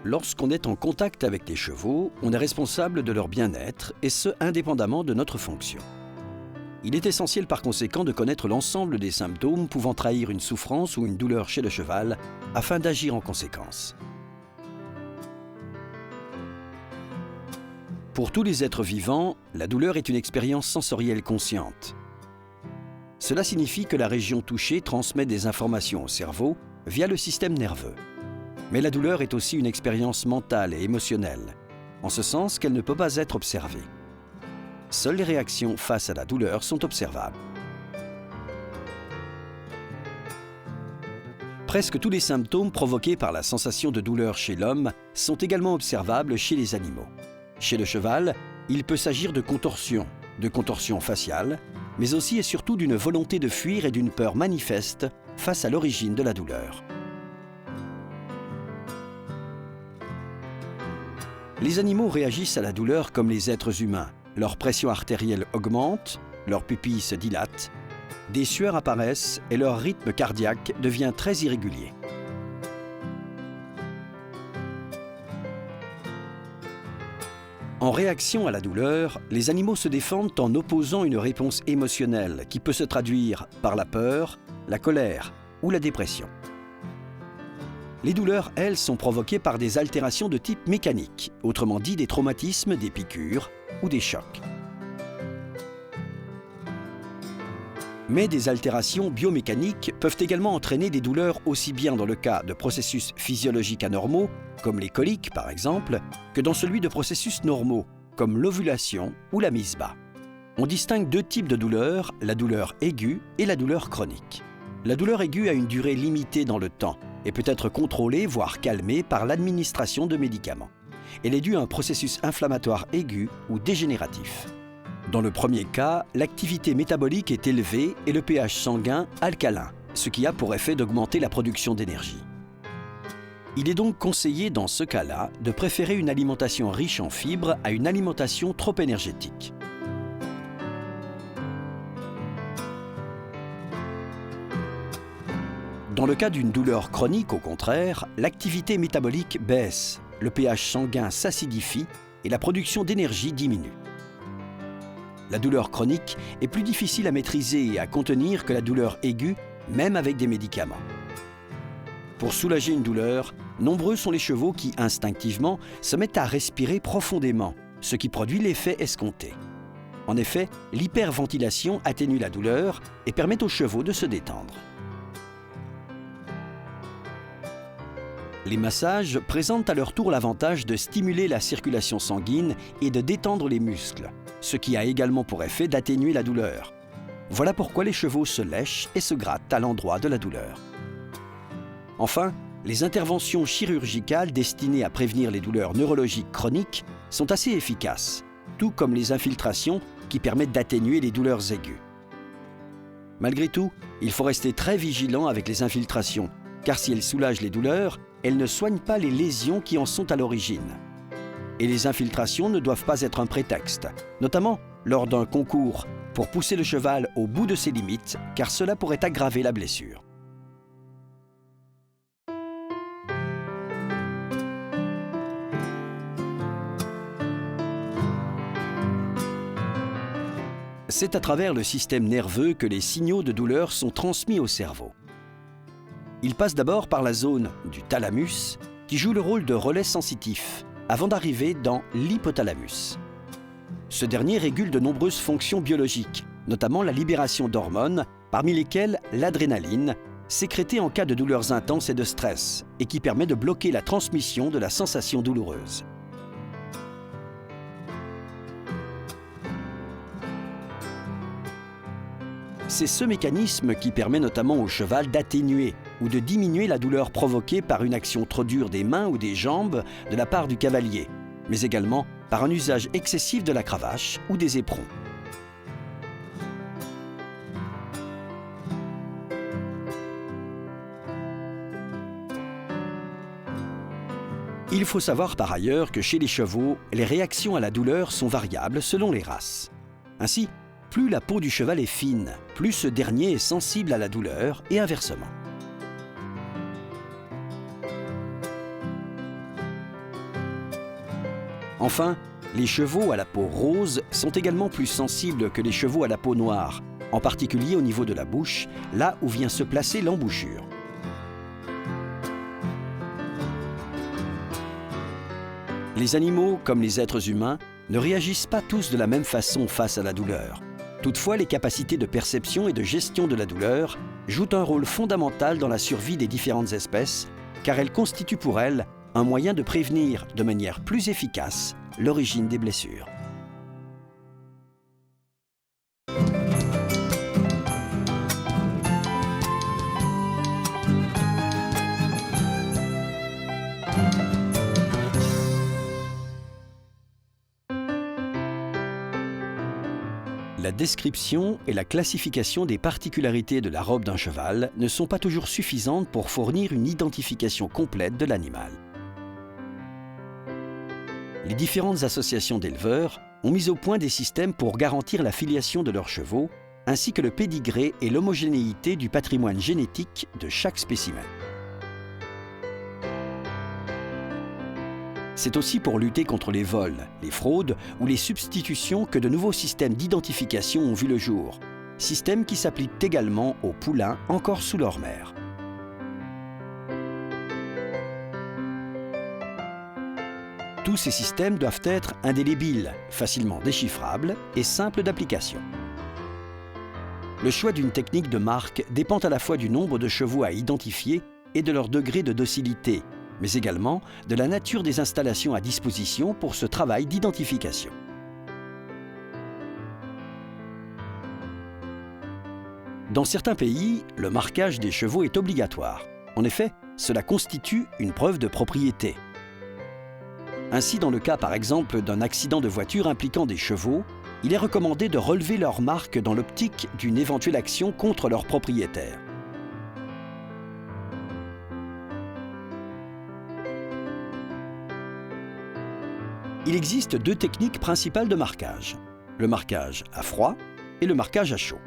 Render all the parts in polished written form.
Lorsqu'on est en contact avec les chevaux, on est responsable de leur bien-être, et ce, indépendamment de notre fonction. Il est essentiel par conséquent de connaître l'ensemble des symptômes pouvant trahir une souffrance ou une douleur chez le cheval, afin d'agir en conséquence. Pour tous les êtres vivants, la douleur est une expérience sensorielle consciente. Cela signifie que la région touchée transmet des informations au cerveau via le système nerveux. Mais la douleur est aussi une expérience mentale et émotionnelle, en ce sens qu'elle ne peut pas être observée. Seules les réactions face à la douleur sont observables. Presque tous les symptômes provoqués par la sensation de douleur chez l'homme sont également observables chez les animaux. Chez le cheval, il peut s'agir de contorsion faciale, mais aussi et surtout d'une volonté de fuir et d'une peur manifeste face à l'origine de la douleur. Les animaux réagissent à la douleur comme les êtres humains. Leur pression artérielle augmente, leurs pupilles se dilatent, des sueurs apparaissent et leur rythme cardiaque devient très irrégulier. En réaction à la douleur, les animaux se défendent en opposant une réponse émotionnelle qui peut se traduire par la peur, la colère ou la dépression. Les douleurs, elles, sont provoquées par des altérations de type mécanique, autrement dit des traumatismes, des piqûres ou des chocs. Mais des altérations biomécaniques peuvent également entraîner des douleurs aussi bien dans le cas de processus physiologiques anormaux, comme les coliques par exemple, que dans celui de processus normaux, comme l'ovulation ou la mise bas. On distingue deux types de douleurs, la douleur aiguë et la douleur chronique. La douleur aiguë a une durée limitée dans le temps et peut être contrôlée, voire calmée, par l'administration de médicaments. Elle est due à un processus inflammatoire aigu ou dégénératif. Dans le premier cas, l'activité métabolique est élevée et le pH sanguin alcalin, ce qui a pour effet d'augmenter la production d'énergie. Il est donc conseillé dans ce cas-là de préférer une alimentation riche en fibres à une alimentation trop énergétique. Dans le cas d'une douleur chronique, au contraire, l'activité métabolique baisse, le pH sanguin s'acidifie et la production d'énergie diminue. La douleur chronique est plus difficile à maîtriser et à contenir que la douleur aiguë, même avec des médicaments. Pour soulager une douleur, nombreux sont les chevaux qui, instinctivement, se mettent à respirer profondément, ce qui produit l'effet escompté. En effet, l'hyperventilation atténue la douleur et permet aux chevaux de se détendre. Les massages présentent à leur tour l'avantage de stimuler la circulation sanguine et de détendre les muscles, ce qui a également pour effet d'atténuer la douleur. Voilà pourquoi les chevaux se lèchent et se grattent à l'endroit de la douleur. Enfin, les interventions chirurgicales destinées à prévenir les douleurs neurologiques chroniques sont assez efficaces, tout comme les infiltrations qui permettent d'atténuer les douleurs aiguës. Malgré tout, il faut rester très vigilant avec les infiltrations, car si elles soulagent les douleurs, elles ne soignent pas les lésions qui en sont à l'origine. Et les infiltrations ne doivent pas être un prétexte, notamment lors d'un concours, pour pousser le cheval au bout de ses limites, car cela pourrait aggraver la blessure. C'est à travers le système nerveux que les signaux de douleur sont transmis au cerveau. Ils passent d'abord par la zone du thalamus, qui joue le rôle de relais sensitif, avant d'arriver dans l'hypothalamus. Ce dernier régule de nombreuses fonctions biologiques, notamment la libération d'hormones, parmi lesquelles l'adrénaline, sécrétée en cas de douleurs intenses et de stress, et qui permet de bloquer la transmission de la sensation douloureuse. C'est ce mécanisme qui permet notamment au cheval d'atténuer ou de diminuer la douleur provoquée par une action trop dure des mains ou des jambes de la part du cavalier, mais également par un usage excessif de la cravache ou des éperons. Il faut savoir par ailleurs que chez les chevaux, les réactions à la douleur sont variables selon les races. Ainsi, plus la peau du cheval est fine, plus ce dernier est sensible à la douleur et inversement. Enfin, les chevaux à la peau rose sont également plus sensibles que les chevaux à la peau noire, en particulier au niveau de la bouche, là où vient se placer l'embouchure. Les animaux, comme les êtres humains, ne réagissent pas tous de la même façon face à la douleur. Toutefois, les capacités de perception et de gestion de la douleur jouent un rôle fondamental dans la survie des différentes espèces, car elles constituent pour elles un moyen de prévenir de manière plus efficace l'origine des blessures. La description et la classification des particularités de la robe d'un cheval ne sont pas toujours suffisantes pour fournir une identification complète de l'animal. Les différentes associations d'éleveurs ont mis au point des systèmes pour garantir la filiation de leurs chevaux, ainsi que le pédigré et l'homogénéité du patrimoine génétique de chaque spécimen. C'est aussi pour lutter contre les vols, les fraudes ou les substitutions que de nouveaux systèmes d'identification ont vu le jour, systèmes qui s'appliquent également aux poulains encore sous leur mère. Tous ces systèmes doivent être indélébiles, facilement déchiffrables et simples d'application. Le choix d'une technique de marque dépend à la fois du nombre de chevaux à identifier et de leur degré de docilité, mais également de la nature des installations à disposition pour ce travail d'identification. Dans certains pays, le marquage des chevaux est obligatoire. En effet, cela constitue une preuve de propriété. Ainsi, dans le cas par exemple d'un accident de voiture impliquant des chevaux, il est recommandé de relever leur marque dans l'optique d'une éventuelle action contre leur propriétaire. Il existe deux techniques principales de marquage, le marquage à froid et le marquage à chaud.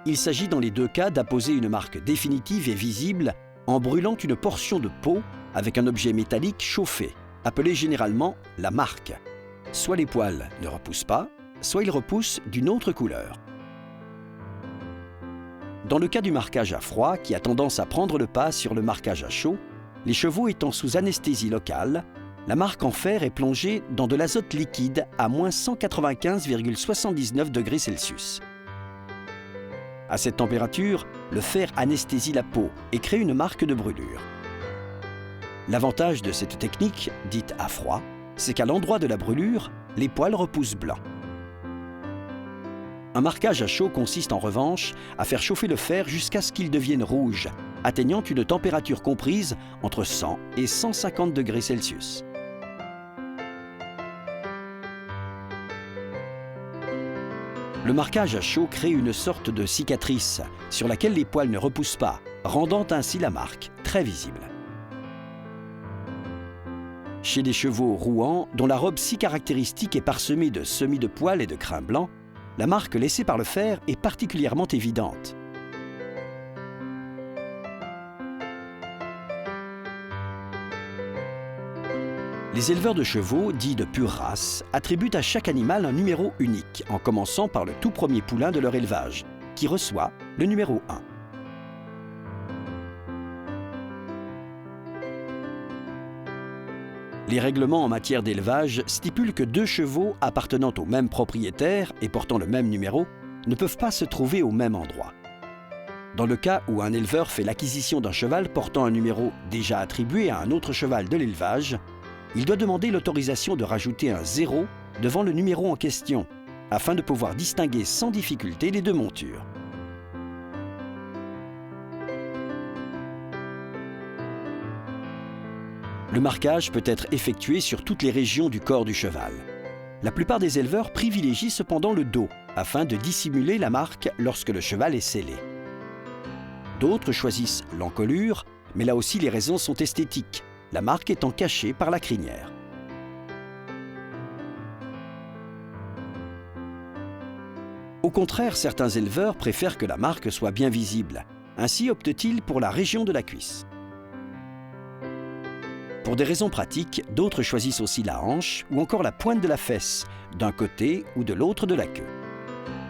Il s'agit dans les deux cas d'apposer une marque définitive et visible en brûlant une portion de peau avec un objet métallique chauffé, appelé généralement la marque. Soit les poils ne repoussent pas, soit ils repoussent d'une autre couleur. Dans le cas du marquage à froid, qui a tendance à prendre le pas sur le marquage à chaud, les chevaux étant sous anesthésie locale, la marque en fer est plongée dans de l'azote liquide à moins 195,79 degrés Celsius. À cette température, le fer anesthésie la peau et crée une marque de brûlure. L'avantage de cette technique, dite à froid, c'est qu'à l'endroit de la brûlure, les poils repoussent blancs. Un marquage à chaud consiste en revanche à faire chauffer le fer jusqu'à ce qu'il devienne rouge, atteignant une température comprise entre 100 et 150 degrés Celsius. Le marquage à chaud crée une sorte de cicatrice sur laquelle les poils ne repoussent pas, rendant ainsi la marque très visible. Chez les chevaux rouans, dont la robe si caractéristique est parsemée de semis de poils et de crins blancs, la marque laissée par le fer est particulièrement évidente. Les éleveurs de chevaux, dits de pure race, attribuent à chaque animal un numéro unique, en commençant par le tout premier poulain de leur élevage, qui reçoit le numéro 1. Les règlements en matière d'élevage stipulent que deux chevaux appartenant au même propriétaire et portant le même numéro ne peuvent pas se trouver au même endroit. Dans le cas où un éleveur fait l'acquisition d'un cheval portant un numéro déjà attribué à un autre cheval de l'élevage, il doit demander l'autorisation de rajouter un 0 devant le numéro en question, afin de pouvoir distinguer sans difficulté les deux montures. Le marquage peut être effectué sur toutes les régions du corps du cheval. La plupart des éleveurs privilégient cependant le dos, afin de dissimuler la marque lorsque le cheval est sellé. D'autres choisissent l'encolure, mais là aussi les raisons sont esthétiques, la marque étant cachée par la crinière. Au contraire, certains éleveurs préfèrent que la marque soit bien visible. Ainsi optent-ils pour la région de la cuisse. Pour des raisons pratiques, d'autres choisissent aussi la hanche ou encore la pointe de la fesse, d'un côté ou de l'autre de la queue.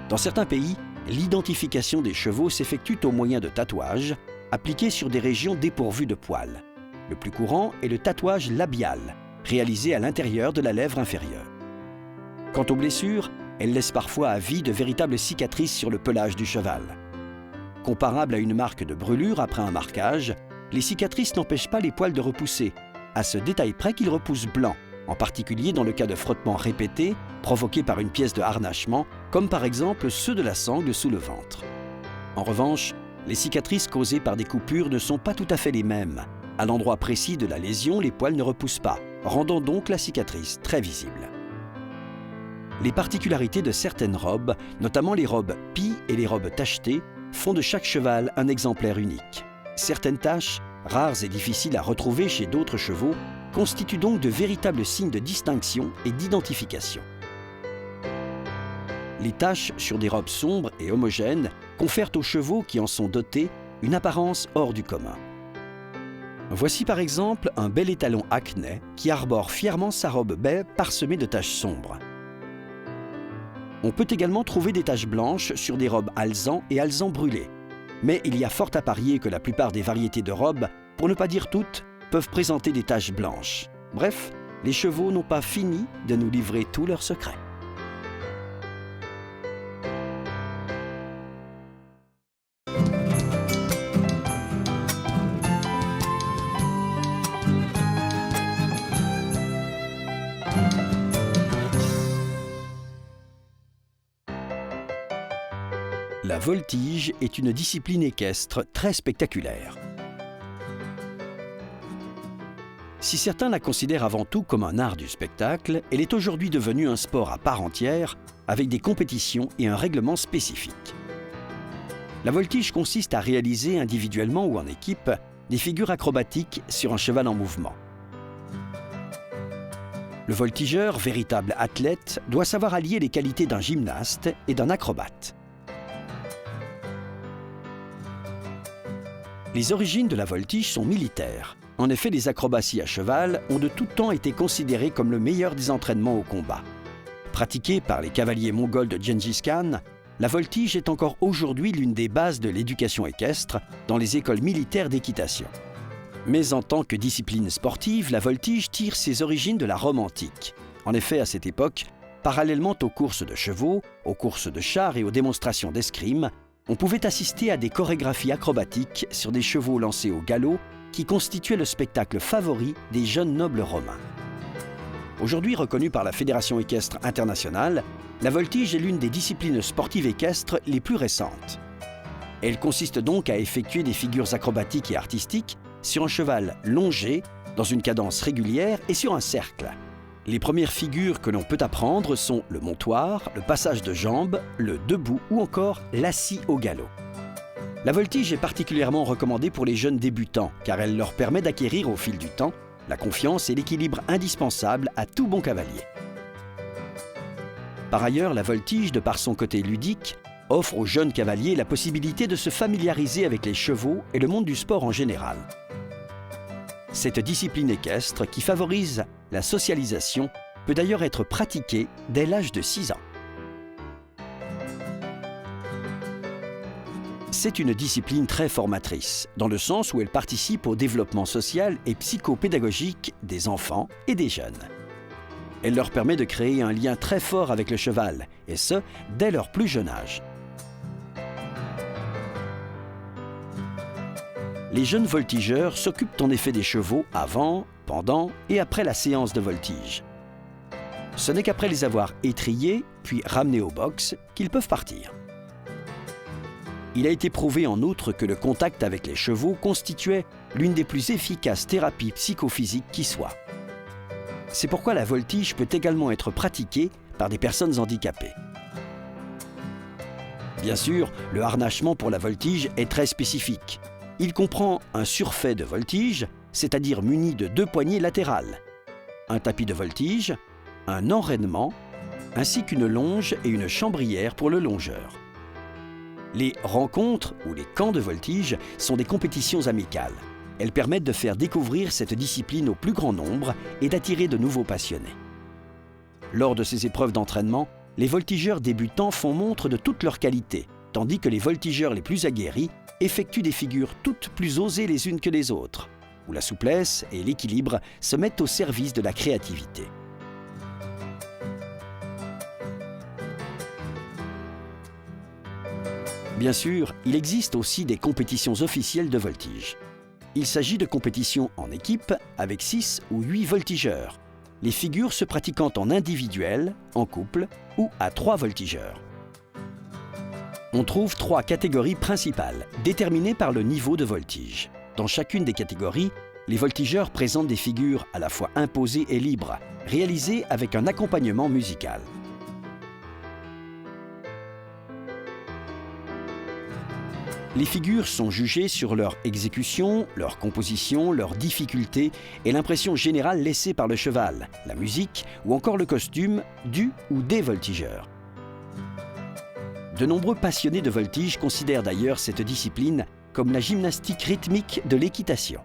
Dans certains pays, l'identification des chevaux s'effectue au moyen de tatouages appliqués sur des régions dépourvues de poils. Le plus courant est le tatouage labial, réalisé à l'intérieur de la lèvre inférieure. Quant aux blessures, elles laissent parfois à vie de véritables cicatrices sur le pelage du cheval. Comparables à une marque de brûlure après un marquage, les cicatrices n'empêchent pas les poils de repousser, à ce détail près qu'ils repoussent blancs, en particulier dans le cas de frottements répétés provoqués par une pièce de harnachement, comme par exemple ceux de la sangle sous le ventre. En revanche, les cicatrices causées par des coupures ne sont pas tout à fait les mêmes. À l'endroit précis de la lésion, les poils ne repoussent pas, rendant donc la cicatrice très visible. Les particularités de certaines robes, notamment les robes pie et les robes tachetées, font de chaque cheval un exemplaire unique. Certaines taches, rares et difficiles à retrouver chez d'autres chevaux, constituent donc de véritables signes de distinction et d'identification. Les taches sur des robes sombres et homogènes confèrent aux chevaux qui en sont dotés une apparence hors du commun. Voici par exemple un bel étalon Hackney qui arbore fièrement sa robe baie parsemée de taches sombres. On peut également trouver des taches blanches sur des robes alezan et alezan brûlés. Mais il y a fort à parier que la plupart des variétés de robes, pour ne pas dire toutes, peuvent présenter des taches blanches. Bref, les chevaux n'ont pas fini de nous livrer tous leurs secrets. La voltige est une discipline équestre très spectaculaire. Si certains la considèrent avant tout comme un art du spectacle, elle est aujourd'hui devenue un sport à part entière, avec des compétitions et un règlement spécifique. La voltige consiste à réaliser individuellement ou en équipe des figures acrobatiques sur un cheval en mouvement. Le voltigeur, véritable athlète, doit savoir allier les qualités d'un gymnaste et d'un acrobate. Les origines de la voltige sont militaires. En effet, les acrobaties à cheval ont de tout temps été considérées comme le meilleur des entraînements au combat. Pratiquée par les cavaliers mongols de Gengis Khan, la voltige est encore aujourd'hui l'une des bases de l'éducation équestre dans les écoles militaires d'équitation. Mais en tant que discipline sportive, la voltige tire ses origines de la Rome antique. En effet, à cette époque, parallèlement aux courses de chevaux, aux courses de chars et aux démonstrations d'escrime, on pouvait assister à des chorégraphies acrobatiques sur des chevaux lancés au galop qui constituaient le spectacle favori des jeunes nobles romains. Aujourd'hui reconnue par la Fédération équestre internationale, la voltige est l'une des disciplines sportives équestres les plus récentes. Elle consiste donc à effectuer des figures acrobatiques et artistiques sur un cheval longé, dans une cadence régulière et sur un cercle. Les premières figures que l'on peut apprendre sont le montoir, le passage de jambes, le debout ou encore l'assis au galop. La voltige est particulièrement recommandée pour les jeunes débutants car elle leur permet d'acquérir au fil du temps la confiance et l'équilibre indispensables à tout bon cavalier. Par ailleurs, la voltige, de par son côté ludique, offre aux jeunes cavaliers la possibilité de se familiariser avec les chevaux et le monde du sport en général. Cette discipline équestre, qui favorise la socialisation, peut d'ailleurs être pratiquée dès l'âge de 6 ans. C'est une discipline très formatrice, dans le sens où elle participe au développement social et psychopédagogique des enfants et des jeunes. Elle leur permet de créer un lien très fort avec le cheval, et ce, dès leur plus jeune âge. Les jeunes voltigeurs s'occupent en effet des chevaux avant, pendant et après la séance de voltige. Ce n'est qu'après les avoir étrillés, puis ramenés au box, qu'ils peuvent partir. Il a été prouvé en outre que le contact avec les chevaux constituait l'une des plus efficaces thérapies psychophysiques qui soit. C'est pourquoi la voltige peut également être pratiquée par des personnes handicapées. Bien sûr, le harnachement pour la voltige est très spécifique. Il comprend un surfait de voltige, c'est-à-dire muni de 2 poignées latérales, un tapis de voltige, un enraînement, ainsi qu'une longe et une chambrière pour le longeur. Les rencontres ou les camps de voltige sont des compétitions amicales. Elles permettent de faire découvrir cette discipline au plus grand nombre et d'attirer de nouveaux passionnés. Lors de ces épreuves d'entraînement, les voltigeurs débutants font montre de toutes leurs qualités, tandis que les voltigeurs les plus aguerris effectuent des figures toutes plus osées les unes que les autres, où la souplesse et l'équilibre se mettent au service de la créativité. Bien sûr, il existe aussi des compétitions officielles de voltige. Il s'agit de compétitions en équipe avec 6 ou 8 voltigeurs, les figures se pratiquant en individuel, en couple ou à 3 voltigeurs. On trouve 3 catégories principales, déterminées par le niveau de voltige. Dans chacune des catégories, les voltigeurs présentent des figures à la fois imposées et libres, réalisées avec un accompagnement musical. Les figures sont jugées sur leur exécution, leur composition, leur difficulté et l'impression générale laissée par le cheval, la musique ou encore le costume du ou des voltigeurs. De nombreux passionnés de voltige considèrent d'ailleurs cette discipline comme la gymnastique rythmique de l'équitation.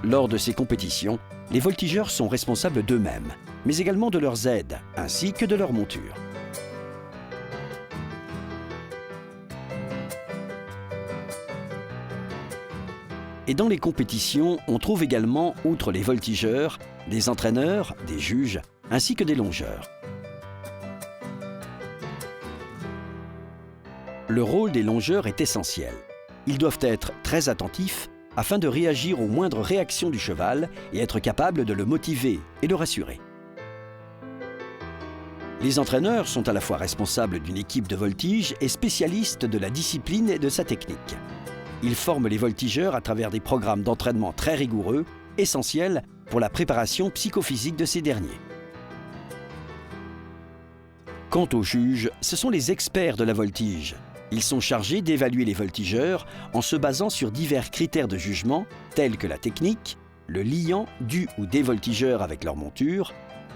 Lors de ces compétitions, les voltigeurs sont responsables d'eux-mêmes, mais également de leurs aides, ainsi que de leur monture. Et dans les compétitions, on trouve également, outre les voltigeurs, des entraîneurs, des juges, ainsi que des longeurs. Le rôle des longeurs est essentiel. Ils doivent être très attentifs afin de réagir aux moindres réactions du cheval et être capables de le motiver et le rassurer. Les entraîneurs sont à la fois responsables d'une équipe de voltige et spécialistes de la discipline et de sa technique. Ils forment les voltigeurs à travers des programmes d'entraînement très rigoureux, essentiels pour la préparation psychophysique de ces derniers. Quant aux juges, ce sont les experts de la voltige. Ils sont chargés d'évaluer les voltigeurs en se basant sur divers critères de jugement tels que la technique, le liant du ou des voltigeurs avec leur monture,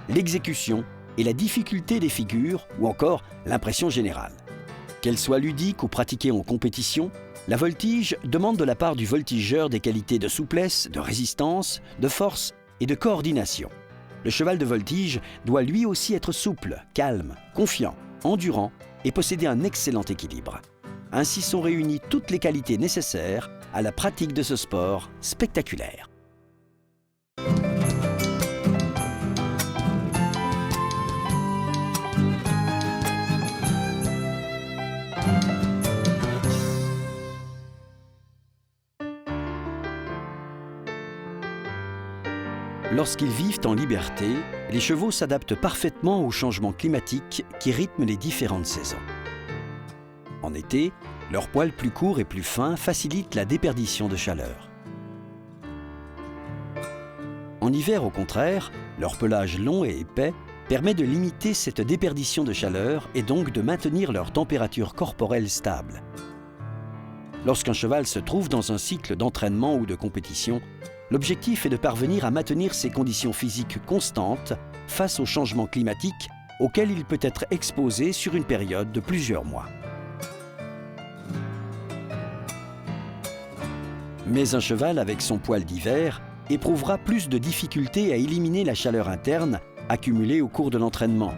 l'exécution et la difficulté des figures ou encore l'impression générale. Qu'elle soit ludique ou pratiquée en compétition, la voltige demande de la part du voltigeur des qualités de souplesse, de résistance, de force et de coordination. Le cheval de voltige doit lui aussi être souple, calme, confiant, endurant et posséder un excellent équilibre. Ainsi sont réunies toutes les qualités nécessaires à la pratique de ce sport spectaculaire. Lorsqu'ils vivent en liberté, les chevaux s'adaptent parfaitement aux changements climatiques qui rythment les différentes saisons. En été, leurs poils plus courts et plus fins facilitent la déperdition de chaleur. En hiver, au contraire, leur pelage long et épais permet de limiter cette déperdition de chaleur et donc de maintenir leur température corporelle stable. Lorsqu'un cheval se trouve dans un cycle d'entraînement ou de compétition, l'objectif est de parvenir à maintenir ses conditions physiques constantes face aux changements climatiques auxquels il peut être exposé sur une période de plusieurs mois. Mais un cheval avec son poil d'hiver éprouvera plus de difficultés à éliminer la chaleur interne accumulée au cours de l'entraînement.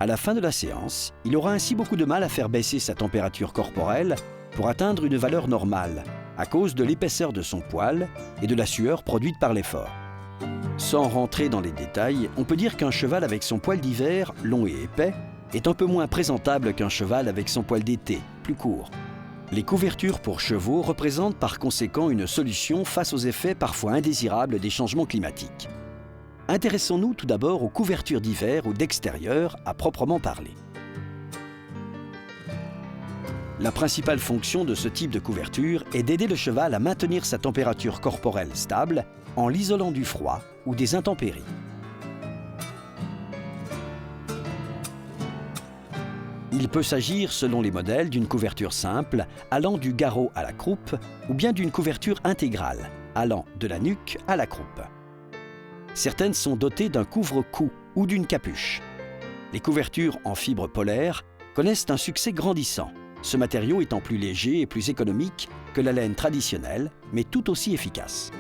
À la fin de la séance, il aura ainsi beaucoup de mal à faire baisser sa température corporelle pour atteindre une valeur normale, à cause de l'épaisseur de son poil et de la sueur produite par l'effort. Sans rentrer dans les détails, on peut dire qu'un cheval avec son poil d'hiver, long et épais, est un peu moins présentable qu'un cheval avec son poil d'été, plus court. Les couvertures pour chevaux représentent par conséquent une solution face aux effets parfois indésirables des changements climatiques. Intéressons-nous tout d'abord aux couvertures d'hiver ou d'extérieur à proprement parler. La principale fonction de ce type de couverture est d'aider le cheval à maintenir sa température corporelle stable en l'isolant du froid ou des intempéries. Il peut s'agir, selon les modèles, d'une couverture simple allant du garrot à la croupe ou bien d'une couverture intégrale allant de la nuque à la croupe. Certaines sont dotées d'un couvre-cou ou d'une capuche. Les couvertures en fibres polaires connaissent un succès grandissant. ce matériau étant plus léger et plus économique que la laine traditionnelle, mais tout aussi efficace.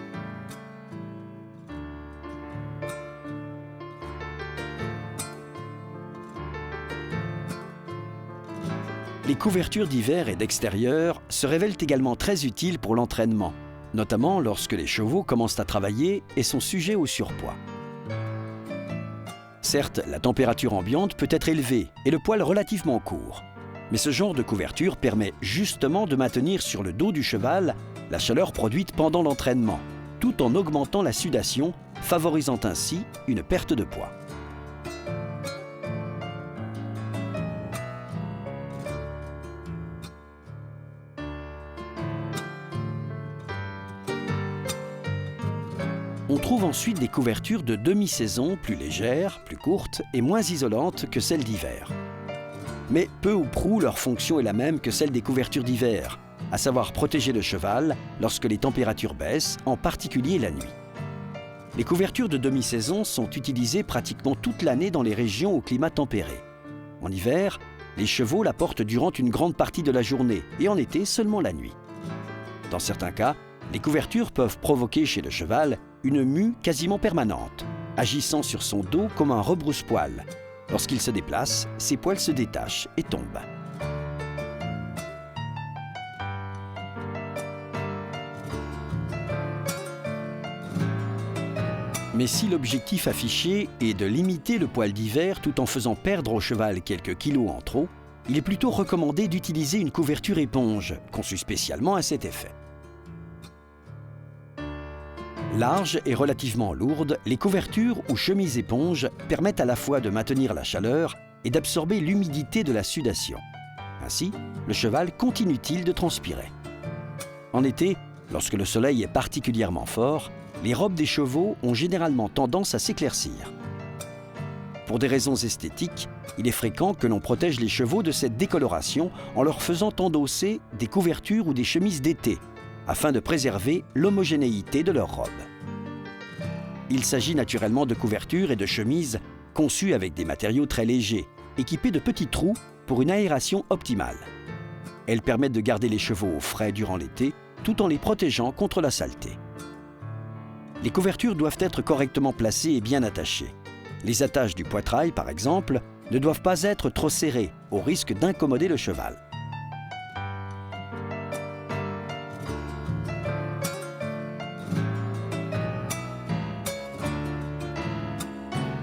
Les couvertures d'hiver et d'extérieur se révèlent également très utiles pour l'entraînement, notamment lorsque les chevaux commencent à travailler et sont sujets au surpoids. Certes, la température ambiante peut être élevée et le poil relativement court, mais ce genre de couverture permet justement de maintenir sur le dos du cheval la chaleur produite pendant l'entraînement, tout en augmentant la sudation, favorisant ainsi une perte de poids. On trouve ensuite des couvertures de demi-saison plus légères, plus courtes et moins isolantes que celles d'hiver. Mais peu ou prou, leur fonction est la même que celle des couvertures d'hiver, à savoir protéger le cheval lorsque les températures baissent, en particulier la nuit. Les couvertures de demi-saison sont utilisées pratiquement toute l'année dans les régions au climat tempéré. En hiver, les chevaux la portent durant une grande partie de la journée et en été seulement la nuit. Dans certains cas, les couvertures peuvent provoquer chez le cheval une mue quasiment permanente, agissant sur son dos comme un rebrousse-poil. Lorsqu'il se déplace, ses poils se détachent et tombent. Mais si l'objectif affiché est de limiter le poil d'hiver tout en faisant perdre au cheval quelques kilos en trop, il est plutôt recommandé d'utiliser une couverture éponge, conçue spécialement à cet effet. Larges et relativement lourdes, les couvertures ou chemises éponges permettent à la fois de maintenir la chaleur et d'absorber l'humidité de la sudation. Ainsi, le cheval continue-t-il de transpirer. En été, lorsque le soleil est particulièrement fort, les robes des chevaux ont généralement tendance à s'éclaircir. Pour des raisons esthétiques, il est fréquent que l'on protège les chevaux de cette décoloration en leur faisant endosser des couvertures ou des chemises d'été, afin de préserver l'homogénéité de leur robe. Il s'agit naturellement de couvertures et de chemises conçues avec des matériaux très légers, équipés de petits trous pour une aération optimale. Elles permettent de garder les chevaux au frais durant l'été, tout en les protégeant contre la saleté. Les couvertures doivent être correctement placées et bien attachées. Les attaches du poitrail, par exemple, ne doivent pas être trop serrées, au risque d'incommoder le cheval.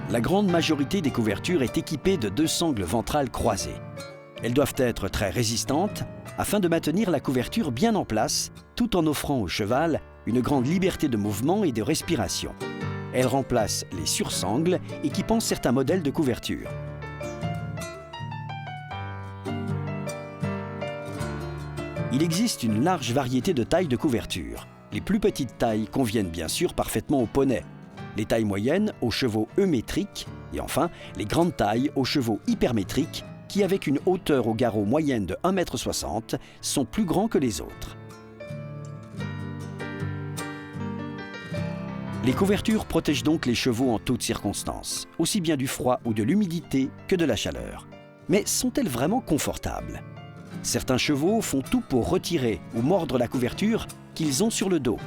La grande majorité des couvertures est équipée de 2 sangles ventrales croisées. Elles doivent être très résistantes afin de maintenir la couverture bien en place, tout en offrant au cheval une grande liberté de mouvement et de respiration. Elles remplacent les sursangles équipant certains modèles de couverture. Il existe une large variété de tailles de couverture. Les plus petites tailles conviennent bien sûr parfaitement aux poneys, les tailles moyennes aux chevaux eumétriques et enfin les grandes tailles aux chevaux hypermétriques qui, avec une hauteur au garrot moyenne de 1,60 m, sont plus grands que les autres. Les couvertures protègent donc les chevaux en toutes circonstances, aussi bien du froid ou de l'humidité que de la chaleur. Mais sont-elles vraiment confortables? Certains chevaux font tout pour retirer ou mordre la couverture qu'ils ont sur le dos.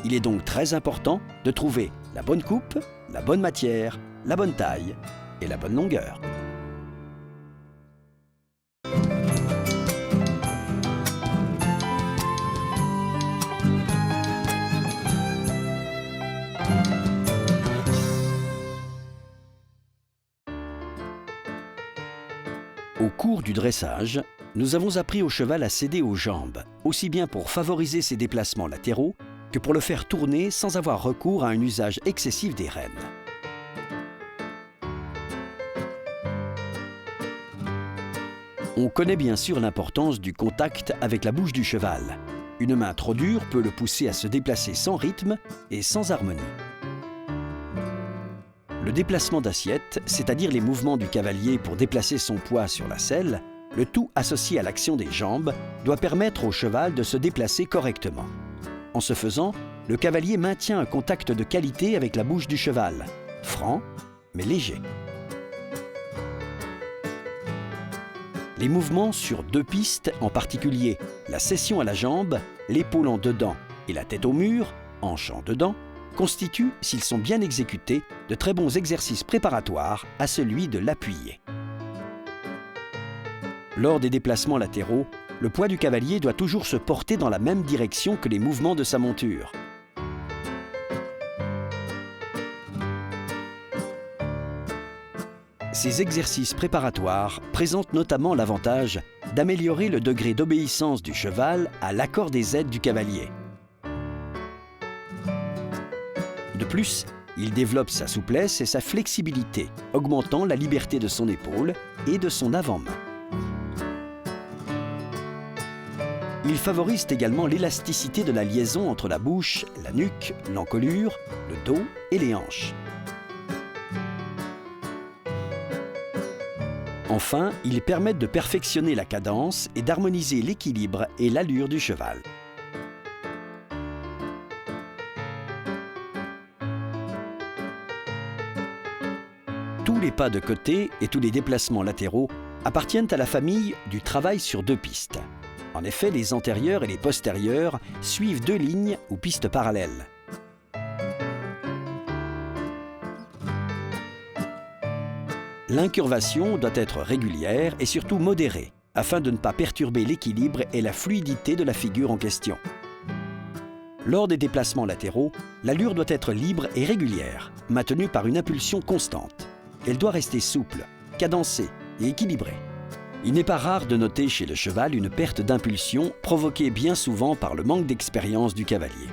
Il est donc très important de trouver la bonne coupe, la bonne matière, la bonne taille et la bonne longueur. Au cours du dressage, nous avons appris au cheval à céder aux jambes, aussi bien pour favoriser ses déplacements latéraux que pour le faire tourner sans avoir recours à un usage excessif des rênes. On connaît bien sûr l'importance du contact avec la bouche du cheval. Une main trop dure peut le pousser à se déplacer sans rythme et sans harmonie. Le déplacement d'assiette, c'est-à-dire les mouvements du cavalier pour déplacer son poids sur la selle, le tout associé à l'action des jambes, doit permettre au cheval de se déplacer correctement. En ce faisant, le cavalier maintient un contact de qualité avec la bouche du cheval, franc mais léger. Les mouvements sur 2 pistes, en particulier la cession à la jambe, l'épaule en dedans et la tête au mur, hanche en dedans, constituent, s'ils sont bien exécutés, de très bons exercices préparatoires à celui de l'appuyé. Lors des déplacements latéraux, le poids du cavalier doit toujours se porter dans la même direction que les mouvements de sa monture. Ces exercices préparatoires présentent notamment l'avantage d'améliorer le degré d'obéissance du cheval à l'accord des aides du cavalier. De plus, il développe sa souplesse et sa flexibilité, augmentant la liberté de son épaule et de son avant-main. Il favorise également l'élasticité de la liaison entre la bouche, la nuque, l'encolure, le dos et les hanches. Enfin, ils permettent de perfectionner la cadence et d'harmoniser l'équilibre et l'allure du cheval. Tous les pas de côté et tous les déplacements latéraux appartiennent à la famille du travail sur 2 pistes. En effet, les antérieurs et les postérieurs suivent 2 lignes ou pistes parallèles. L'incurvation doit être régulière et surtout modérée, afin de ne pas perturber l'équilibre et la fluidité de la figure en question. Lors des déplacements latéraux, l'allure doit être libre et régulière, maintenue par une impulsion constante. Elle doit rester souple, cadencée et équilibrée. Il n'est pas rare de noter chez le cheval une perte d'impulsion provoquée bien souvent par le manque d'expérience du cavalier.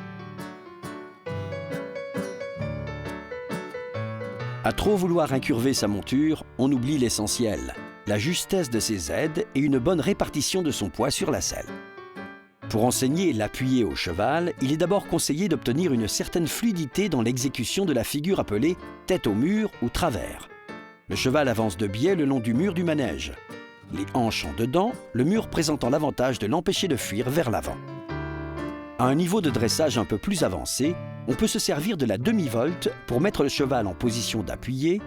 À trop vouloir incurver sa monture, on oublie l'essentiel, la justesse de ses aides et une bonne répartition de son poids sur la selle. Pour enseigner l'appuyer au cheval, il est d'abord conseillé d'obtenir une certaine fluidité dans l'exécution de la figure appelée tête au mur ou travers. Le cheval avance de biais le long du mur du manège. Les hanches en dedans, le mur présentant l'avantage de l'empêcher de fuir vers l'avant. À un niveau de dressage un peu plus avancé, on peut se servir de la demi-volte pour mettre le cheval en position d'appuyer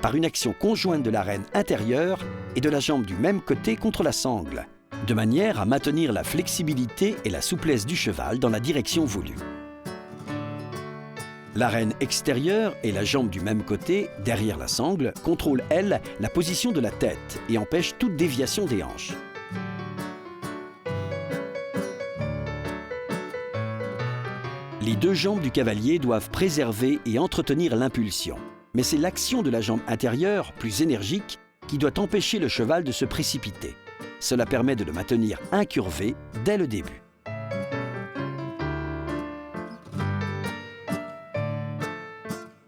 par une action conjointe de l'arène intérieure et de la jambe du même côté contre la sangle, de manière à maintenir la flexibilité et la souplesse du cheval dans la direction voulue. L'arène extérieure et la jambe du même côté, derrière la sangle, contrôlent, elles, la position de la tête et empêchent toute déviation des hanches. Les 2 jambes du cavalier doivent préserver et entretenir l'impulsion. Mais c'est l'action de la jambe intérieure, plus énergique, qui doit empêcher le cheval de se précipiter. Cela permet de le maintenir incurvé dès le début.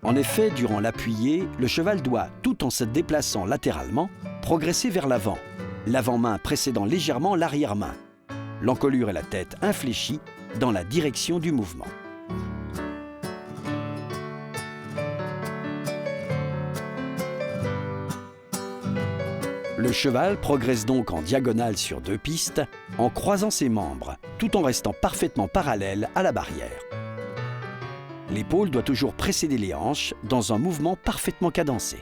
En effet, durant l'appuyé, le cheval doit, tout en se déplaçant latéralement, progresser vers l'avant, l'avant-main précédant légèrement l'arrière-main, l'encolure et la tête infléchies dans la direction du mouvement. Le cheval progresse donc en diagonale sur 2 pistes, en croisant ses membres, tout en restant parfaitement parallèle à la barrière. L'épaule doit toujours précéder les hanches dans un mouvement parfaitement cadencé.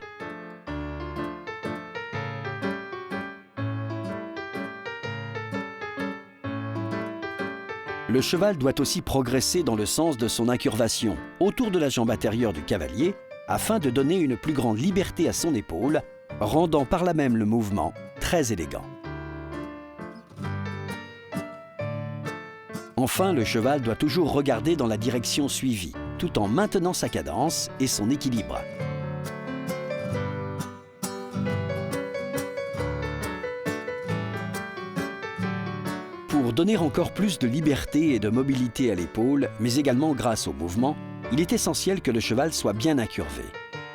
Le cheval doit aussi progresser dans le sens de son incurvation, autour de la jambe intérieure du cavalier, afin de donner une plus grande liberté à son épaule, rendant par là même le mouvement très élégant. Enfin, le cheval doit toujours regarder dans la direction suivie, tout en maintenant sa cadence et son équilibre. Pour donner encore plus de liberté et de mobilité à l'épaule, mais également grâce au mouvement, il est essentiel que le cheval soit bien incurvé.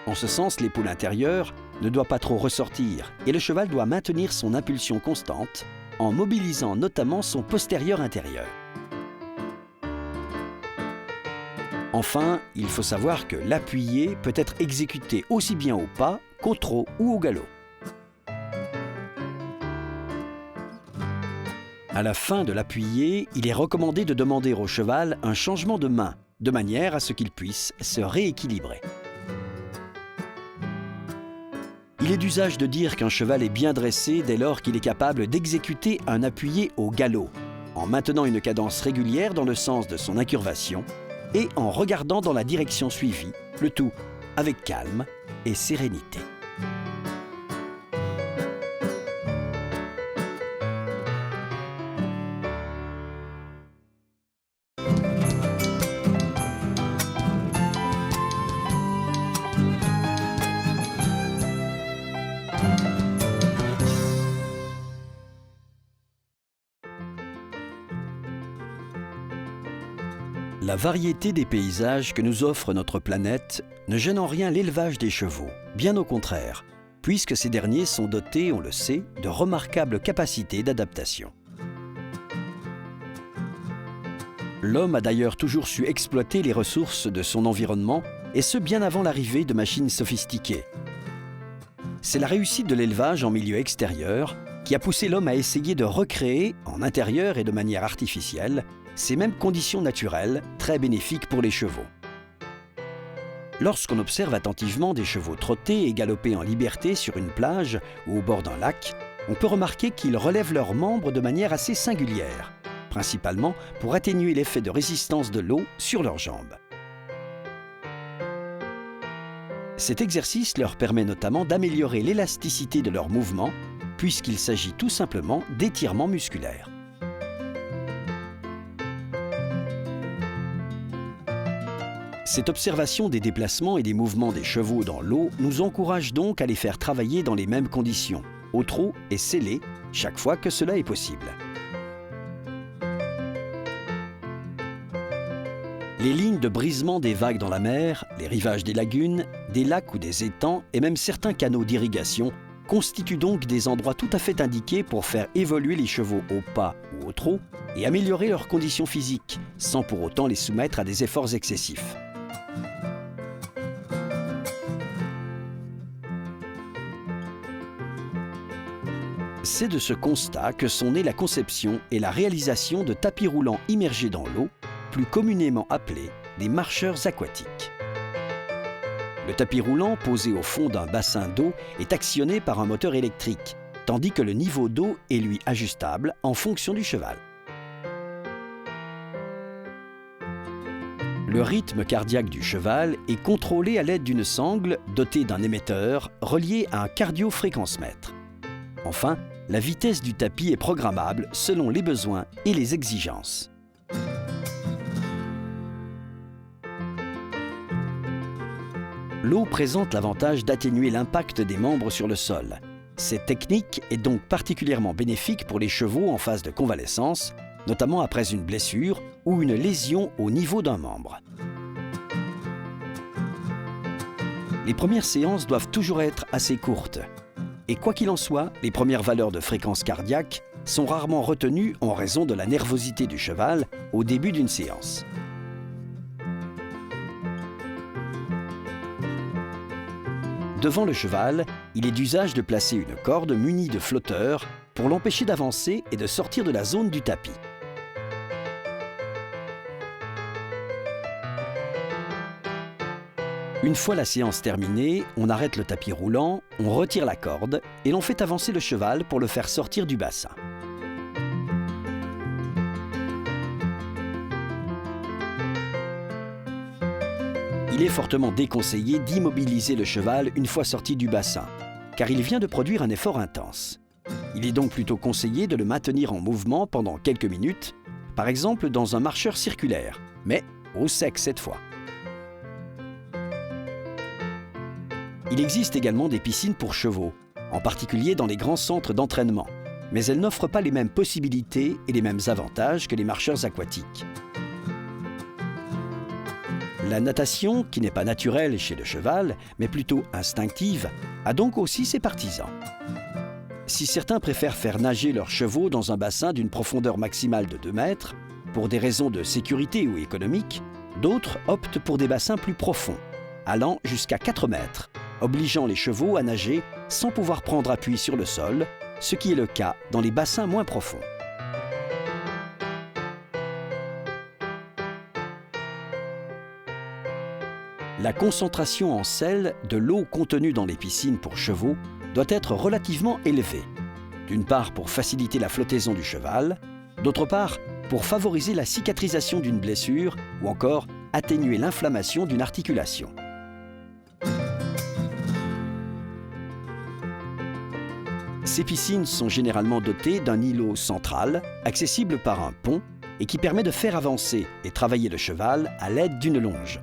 En ce sens, l'épaule intérieure ne doit pas trop ressortir et le cheval doit maintenir son impulsion constante en mobilisant notamment son postérieur intérieur. Enfin, il faut savoir que l'appuyé peut être exécuté aussi bien au pas qu'au trot ou au galop. À la fin de l'appuyé, il est recommandé de demander au cheval un changement de main, de manière à ce qu'il puisse se rééquilibrer. Il est d'usage de dire qu'un cheval est bien dressé dès lors qu'il est capable d'exécuter un appuyé au galop, en maintenant une cadence régulière dans le sens de son incurvation et en regardant dans la direction suivie, le tout avec calme et sérénité. La variété des paysages que nous offre notre planète ne gêne en rien l'élevage des chevaux, bien au contraire, puisque ces derniers sont dotés, on le sait, de remarquables capacités d'adaptation. L'homme a d'ailleurs toujours su exploiter les ressources de son environnement, et ce bien avant l'arrivée de machines sophistiquées. C'est la réussite de l'élevage en milieu extérieur qui a poussé l'homme à essayer de recréer, en intérieur et de manière artificielle, ces mêmes conditions naturelles très bénéfiques pour les chevaux. Lorsqu'on observe attentivement des chevaux trotter et galoper en liberté sur une plage ou au bord d'un lac, on peut remarquer qu'ils relèvent leurs membres de manière assez singulière, principalement pour atténuer l'effet de résistance de l'eau sur leurs jambes. Cet exercice leur permet notamment d'améliorer l'élasticité de leurs mouvements, puisqu'il s'agit tout simplement d'étirements musculaires. Cette observation des déplacements et des mouvements des chevaux dans l'eau nous encourage donc à les faire travailler dans les mêmes conditions, au trot et sellé, chaque fois que cela est possible. Les lignes de brisement des vagues dans la mer, les rivages des lagunes, des lacs ou des étangs et même certains canaux d'irrigation constituent donc des endroits tout à fait indiqués pour faire évoluer les chevaux au pas ou au trot et améliorer leurs conditions physiques, sans pour autant les soumettre à des efforts excessifs. C'est de ce constat que sont nées la conception et la réalisation de tapis roulants immergés dans l'eau, plus communément appelés des marcheurs aquatiques. Le tapis roulant posé au fond d'un bassin d'eau est actionné par un moteur électrique, tandis que le niveau d'eau est lui ajustable en fonction du cheval. Le rythme cardiaque du cheval est contrôlé à l'aide d'une sangle dotée d'un émetteur relié à un cardio-fréquencemètre. Enfin, la vitesse du tapis est programmable selon les besoins et les exigences. L'eau présente l'avantage d'atténuer l'impact des membres sur le sol. Cette technique est donc particulièrement bénéfique pour les chevaux en phase de convalescence, notamment après une blessure ou une lésion au niveau d'un membre. Les premières séances doivent toujours être assez courtes. Et quoi qu'il en soit, les premières valeurs de fréquence cardiaque sont rarement retenues en raison de la nervosité du cheval au début d'une séance. Devant le cheval, il est d'usage de placer une corde munie de flotteurs pour l'empêcher d'avancer et de sortir de la zone du tapis. Une fois la séance terminée, on arrête le tapis roulant, on retire la corde et l'on fait avancer le cheval pour le faire sortir du bassin. Il est fortement déconseillé d'immobiliser le cheval une fois sorti du bassin, car il vient de produire un effort intense. Il est donc plutôt conseillé de le maintenir en mouvement pendant quelques minutes, par exemple dans un marcheur circulaire, mais au sec cette fois. Il existe également des piscines pour chevaux, en particulier dans les grands centres d'entraînement, mais elles n'offrent pas les mêmes possibilités et les mêmes avantages que les marcheurs aquatiques. La natation, qui n'est pas naturelle chez le cheval, mais plutôt instinctive, a donc aussi ses partisans. Si certains préfèrent faire nager leurs chevaux dans un bassin d'une profondeur maximale de 2 mètres, pour des raisons de sécurité ou économiques, d'autres optent pour des bassins plus profonds, allant jusqu'à 4 mètres, obligeant les chevaux à nager sans pouvoir prendre appui sur le sol, ce qui est le cas dans les bassins moins profonds. La concentration en sel de l'eau contenue dans les piscines pour chevaux doit être relativement élevé. D'une part pour faciliter la flottaison du cheval, d'autre part pour favoriser la cicatrisation d'une blessure ou encore atténuer l'inflammation d'une articulation. Ces piscines sont généralement dotées d'un îlot central, accessible par un pont et qui permet de faire avancer et travailler le cheval à l'aide d'une longe.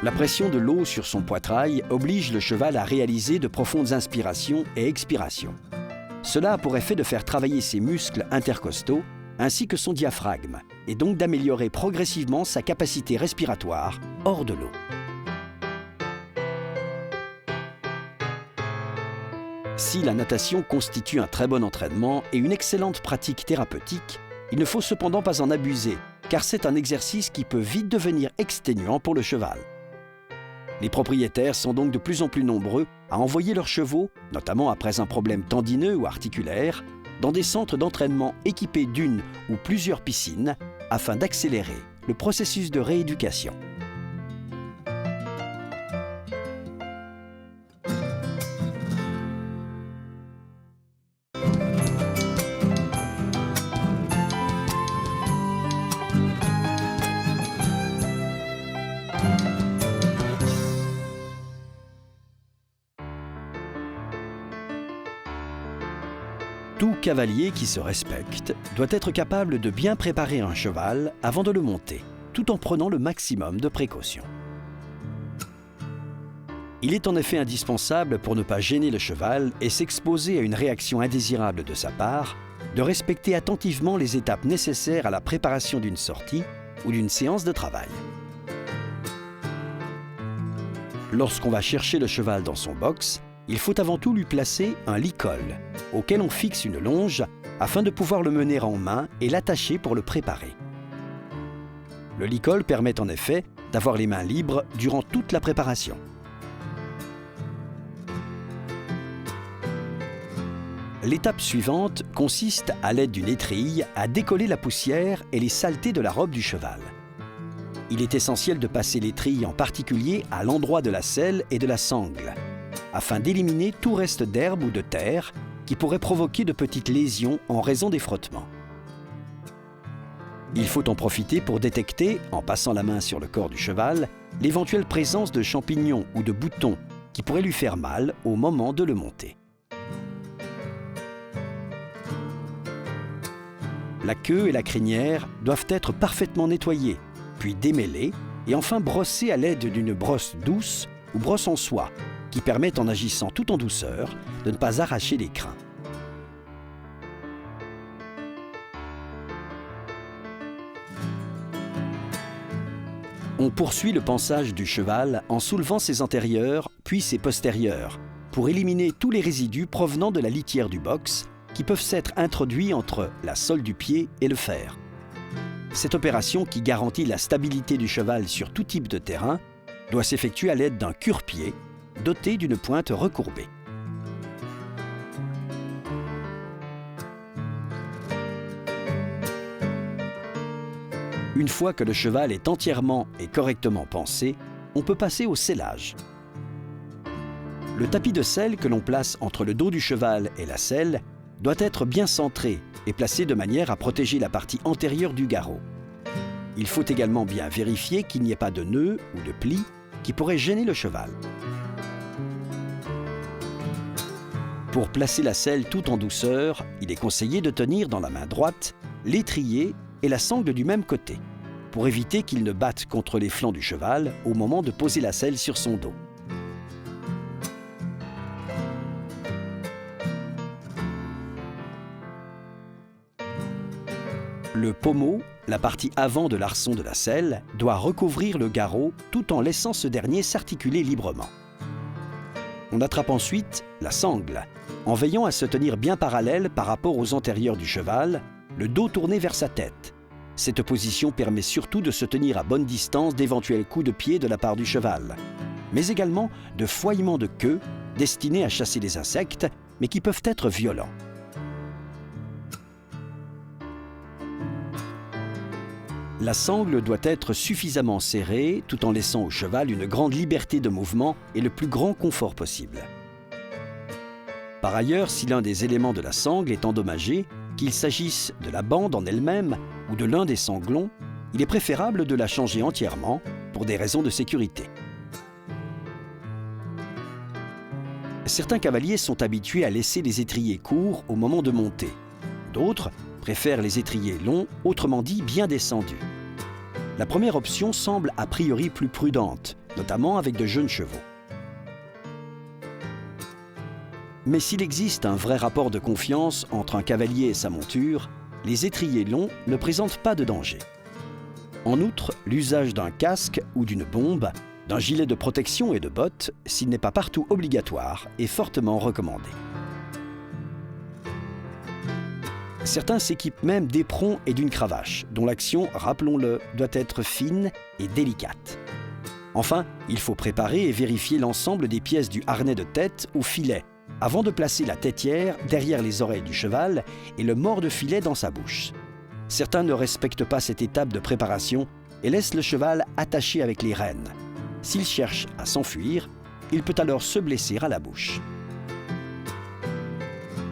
La pression de l'eau sur son poitrail oblige le cheval à réaliser de profondes inspirations et expirations. Cela a pour effet de faire travailler ses muscles intercostaux ainsi que son diaphragme, et donc d'améliorer progressivement sa capacité respiratoire hors de l'eau. Si la natation constitue un très bon entraînement et une excellente pratique thérapeutique, il ne faut cependant pas en abuser, car c'est un exercice qui peut vite devenir exténuant pour le cheval. Les propriétaires sont donc de plus en plus nombreux à envoyer leurs chevaux, notamment après un problème tendineux ou articulaire, dans des centres d'entraînement équipés d'une ou plusieurs piscines afin d'accélérer le processus de rééducation. Tout cavalier qui se respecte doit être capable de bien préparer un cheval avant de le monter, tout en prenant le maximum de précautions. Il est en effet indispensable, pour ne pas gêner le cheval et s'exposer à une réaction indésirable de sa part, de respecter attentivement les étapes nécessaires à la préparation d'une sortie ou d'une séance de travail. Lorsqu'on va chercher le cheval dans son box, il faut avant tout lui placer un licol, auquel on fixe une longe afin de pouvoir le mener en main et l'attacher pour le préparer. Le licol permet en effet d'avoir les mains libres durant toute la préparation. L'étape suivante consiste, à l'aide d'une étrille, à décoller la poussière et les saletés de la robe du cheval. Il est essentiel de passer l'étrille en particulier à l'endroit de la selle et de la sangle, afin d'éliminer tout reste d'herbe ou de terre qui pourrait provoquer de petites lésions en raison des frottements. Il faut en profiter pour détecter, en passant la main sur le corps du cheval, l'éventuelle présence de champignons ou de boutons qui pourraient lui faire mal au moment de le monter. La queue et la crinière doivent être parfaitement nettoyées, puis démêlées et enfin brossées à l'aide d'une brosse douce ou brosse en soie, qui permettent, en agissant tout en douceur, de ne pas arracher les crins. On poursuit le pansage du cheval en soulevant ses antérieurs puis ses postérieurs pour éliminer tous les résidus provenant de la litière du box qui peuvent s'être introduits entre la sole du pied et le fer. Cette opération, qui garantit la stabilité du cheval sur tout type de terrain, doit s'effectuer à l'aide d'un cure-pied doté d'une pointe recourbée. Une fois que le cheval est entièrement et correctement pansé, on peut passer au sellage. Le tapis de selle que l'on place entre le dos du cheval et la selle doit être bien centré et placé de manière à protéger la partie antérieure du garrot. Il faut également bien vérifier qu'il n'y ait pas de nœuds ou de plis qui pourraient gêner le cheval. Pour placer la selle tout en douceur, il est conseillé de tenir dans la main droite l'étrier et la sangle du même côté, pour éviter qu'il ne batte contre les flancs du cheval au moment de poser la selle sur son dos. Le pommeau, la partie avant de l'arçon de la selle, doit recouvrir le garrot tout en laissant ce dernier s'articuler librement. On attrape ensuite la sangle, en veillant à se tenir bien parallèle par rapport aux antérieurs du cheval, le dos tourné vers sa tête. Cette position permet surtout de se tenir à bonne distance d'éventuels coups de pied de la part du cheval, mais également de fouillements de queue destinés à chasser les insectes, mais qui peuvent être violents. La sangle doit être suffisamment serrée tout en laissant au cheval une grande liberté de mouvement et le plus grand confort possible. Par ailleurs, si l'un des éléments de la sangle est endommagé, qu'il s'agisse de la bande en elle-même ou de l'un des sanglons, il est préférable de la changer entièrement pour des raisons de sécurité. Certains cavaliers sont habitués à laisser les étriers courts au moment de monter. D'autres préfèrent les étriers longs, autrement dit bien descendus. La première option semble a priori plus prudente, notamment avec de jeunes chevaux. Mais s'il existe un vrai rapport de confiance entre un cavalier et sa monture, les étriers longs ne présentent pas de danger. En outre, l'usage d'un casque ou d'une bombe, d'un gilet de protection et de bottes, s'il n'est pas partout obligatoire, est fortement recommandé. Certains s'équipent même d'éperons et d'une cravache, dont l'action, rappelons-le, doit être fine et délicate. Enfin, il faut préparer et vérifier l'ensemble des pièces du harnais de tête ou filet, avant de placer la têtière derrière les oreilles du cheval et le mors de filet dans sa bouche. Certains ne respectent pas cette étape de préparation et laissent le cheval attaché avec les rênes. S'il cherche à s'enfuir, il peut alors se blesser à la bouche.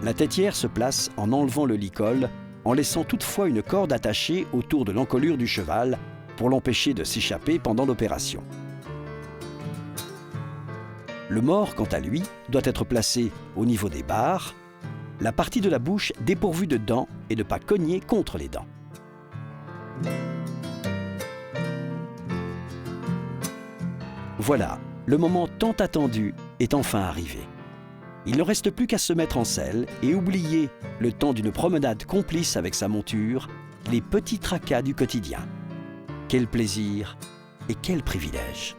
La têtière se place en enlevant le licol, en laissant toutefois une corde attachée autour de l'encolure du cheval pour l'empêcher de s'échapper pendant l'opération. Le mors, quant à lui, doit être placé au niveau des barres, la partie de la bouche dépourvue de dents et ne pas cogner contre les dents. Voilà, le moment tant attendu est enfin arrivé. Il ne reste plus qu'à se mettre en selle et oublier, le temps d'une promenade complice avec sa monture, les petits tracas du quotidien. Quel plaisir et quel privilège!